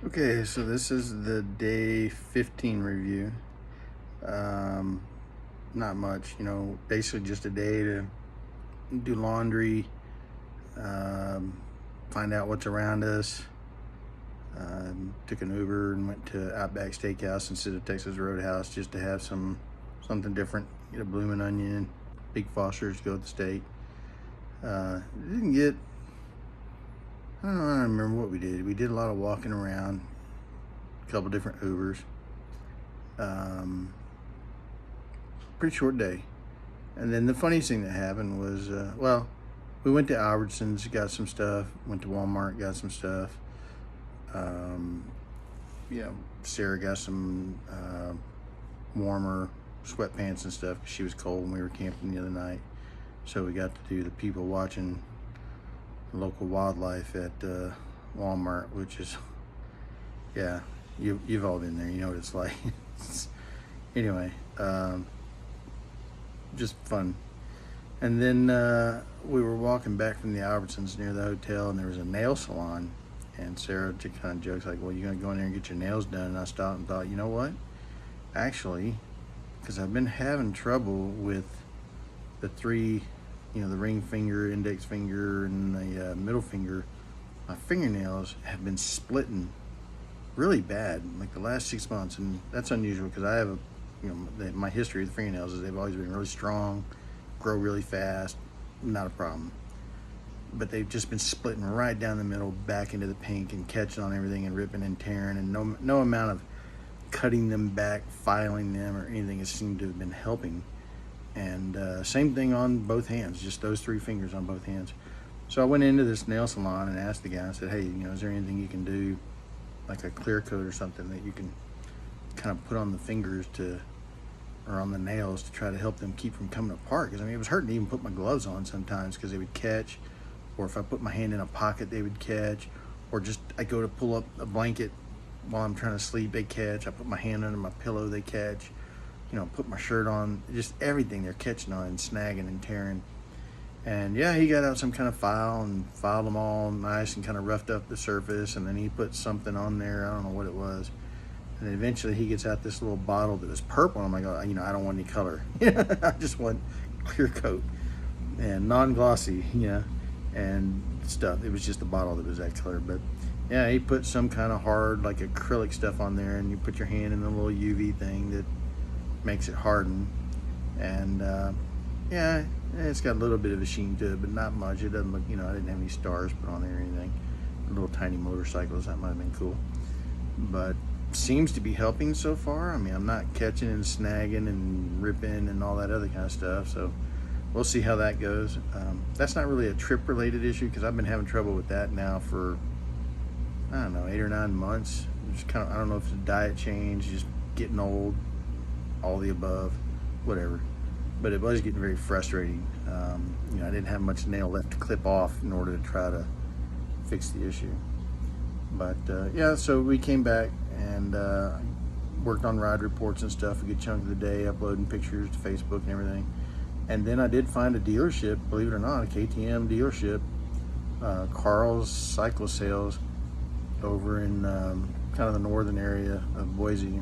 Okay, so this is the day 15 review. Um, Not much, basically just a day to do laundry, um, find out what's around us. Took an Uber and went to Outback Steakhouse instead of Texas Roadhouse just to have something different. Get a bloomin' onion, big Foster's, go with the steak. Didn't get, I don't know, I don't remember what we did. We did a lot of walking around, a couple different Ubers. Pretty short day. And then the funniest thing that happened was, we went to Albertsons, got some stuff. Went to Walmart, got some stuff. Um, Sarah got some warmer sweatpants and stuff because she was cold when we were camping the other night. So we got to do the people watching local wildlife at Walmart, which is, yeah, you've all been there. You know what it's like. Anyway, just fun. And then we were walking back from the Albertsons near the hotel, and there was a nail salon. And Sarah just kind of jokes like, "Well, you're gonna go in there and get your nails done?" And I stopped and thought, you know what? Actually, because I've been having trouble with the three, the ring finger, index finger, and the middle finger. My fingernails have been splitting really bad, like the last 6 months, and that's unusual because I have my history with fingernails is they've always been really strong, grow really fast, not a problem. But they've just been splitting right down the middle, back into the pink, and catching on everything and ripping and tearing, and no amount of cutting them back, filing them, or anything has seemed to have been helping. And same thing on both hands, just those three fingers on both hands. So I went into this nail salon and asked the guy, I said, "Hey, is there anything you can do, like a clear coat or something that you can kind of put on the fingers or on the nails to try to help them keep from coming apart?" Because it was hurting to even put my gloves on sometimes because they would catch, or if I put my hand in a pocket, they would catch, or just I go to pull up a blanket while I'm trying to sleep, they catch. I put my hand under my pillow, they catch. Put my shirt on, just everything they're catching on and snagging and tearing. And yeah, he got out some kind of file and filed them all nice and kind of roughed up the surface, and then he put something on there, I don't know what it was. And then eventually he gets out this little bottle that was purple. I'm like, oh, I don't want any color. I just want clear coat and non-glossy, and stuff. It was just the bottle that was that color. But yeah, he put some kind of hard, like acrylic stuff on there, and you put your hand in the little UV thing that makes it harden. And yeah, it's got a little bit of a sheen to it, but not much. It doesn't look, I didn't have any stars put on there or anything. Little tiny motorcycles, that might have been cool. But seems to be helping so far. I'm not catching and snagging and ripping and all that other kind of stuff. So we'll see how that goes. That's not really a trip related issue because I've been having trouble with that now for, I don't know, 8 or 9 months. Just kind of, I don't know if it's a diet change, just getting old, all the above, whatever. But it was getting very frustrating. I didn't have much nail left to clip off in order to try to fix the issue. But yeah, so we came back and worked on ride reports and stuff a good chunk of the day, uploading pictures to Facebook and everything. And then I did find a dealership, believe it or not, a KTM dealership, Carl's Cycle Sales, over in kind of the northern area of Boise,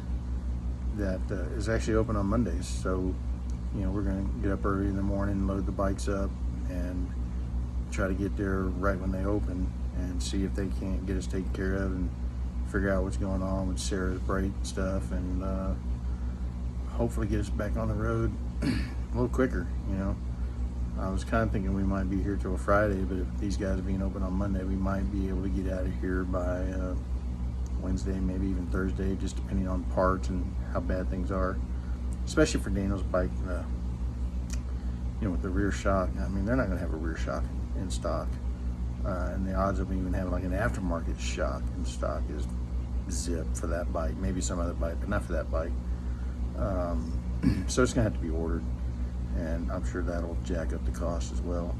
that is actually open on Mondays. So, we're going to get up early in the morning, load the bikes up, and try to get there right when they open and see if they can't get us taken care of and figure out what's going on with Sarah's brake stuff, and hopefully get us back on the road a little quicker. I was kind of thinking we might be here till Friday, but if these guys being open on Monday, we might be able to get out of here by Wednesday, maybe even Thursday, just depending on parts and how bad things are, especially for Daniel's bike. With the rear shock, they're not going to have a rear shock in stock, and the odds of even having like an aftermarket shock in stock is zip for that bike. Maybe some other bike, but not for that bike. So it's going to have to be ordered, and I'm sure that'll jack up the cost as well.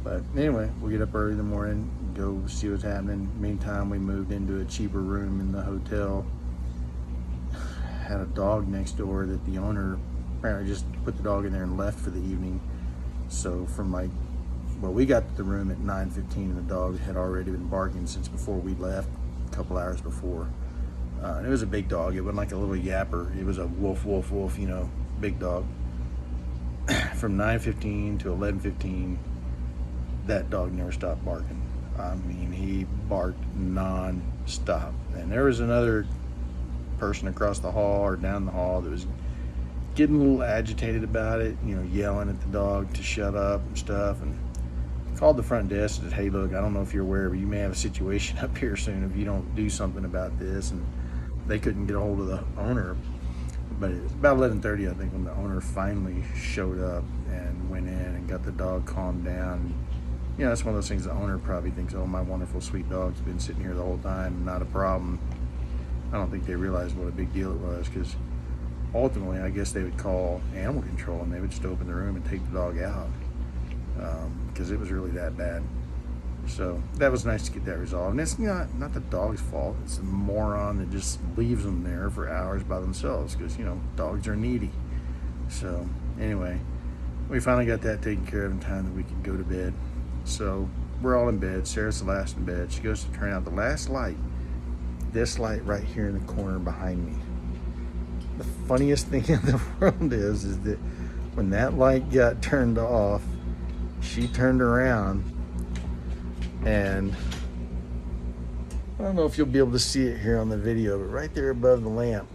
But anyway, we'll get up early in the morning, go see what's happening. Meantime, we moved into a cheaper room in the hotel. Had a dog next door that the owner apparently just put the dog in there and left for the evening. So from we got to the room at 9:15, and the dog had already been barking since before we left, couple hours before. And it was a big dog. It wasn't like a little yapper. It was a wolf, big dog. From 9:15 to 11:15, that dog never stopped barking. I mean, he barked non-stop. And there was another person across the hall or down the hall that was getting a little agitated about it, yelling at the dog to shut up and stuff. And called the front desk and said, hey, look, I don't know if you're aware, but you may have a situation up here soon if you don't do something about this. And they couldn't get a hold of the owner. But it was about 11:30, I think, when the owner finally showed up and went in and got the dog calmed down. It's one of those things the owner probably thinks, oh, my wonderful, sweet dog's been sitting here the whole time, not a problem. I don't think they realized what a big deal it was, because ultimately, I guess they would call animal control and they would just open the room and take the dog out, because it was really that bad. So that was nice to get that resolved. And it's not the dog's fault. It's the moron that just leaves them there for hours by themselves, because, dogs are needy. So anyway, we finally got that taken care of in time that we could go to bed. So we're all in bed. Sarah's the last in bed. She goes to turn out the last light. This light right here in the corner behind me. The funniest thing in the world is that when that light got turned off, she turned around, and I don't know if you'll be able to see it here on the video, but right there above the lamp,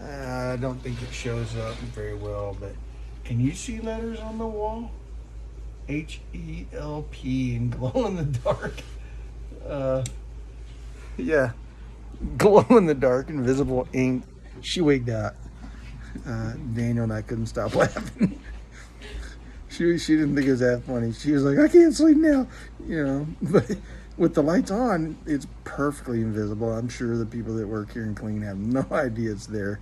I don't think it shows up very well, but can you see letters on the wall? H-E-L-P in glow in the dark. Yeah, glow in the dark, invisible ink. She wigged out. Daniel and I couldn't stop laughing. She didn't think it was that funny. She was like, I can't sleep now, But with the lights on, it's perfectly invisible. I'm sure the people that work here and clean have no idea it's there.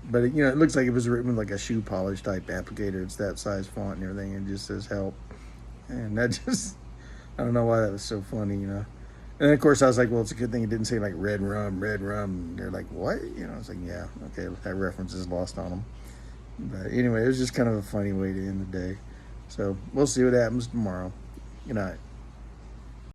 But it looks like it was written with like a shoe polish type applicator. It's that size font and everything. It just says help. And that I don't know why that was so funny, And then, of course, I was like, well, it's a good thing it didn't say, like, red rum. And they're like, what? I was like, yeah, okay, that reference is lost on them. But anyway, it was just kind of a funny way to end the day. So we'll see what happens tomorrow. Good night.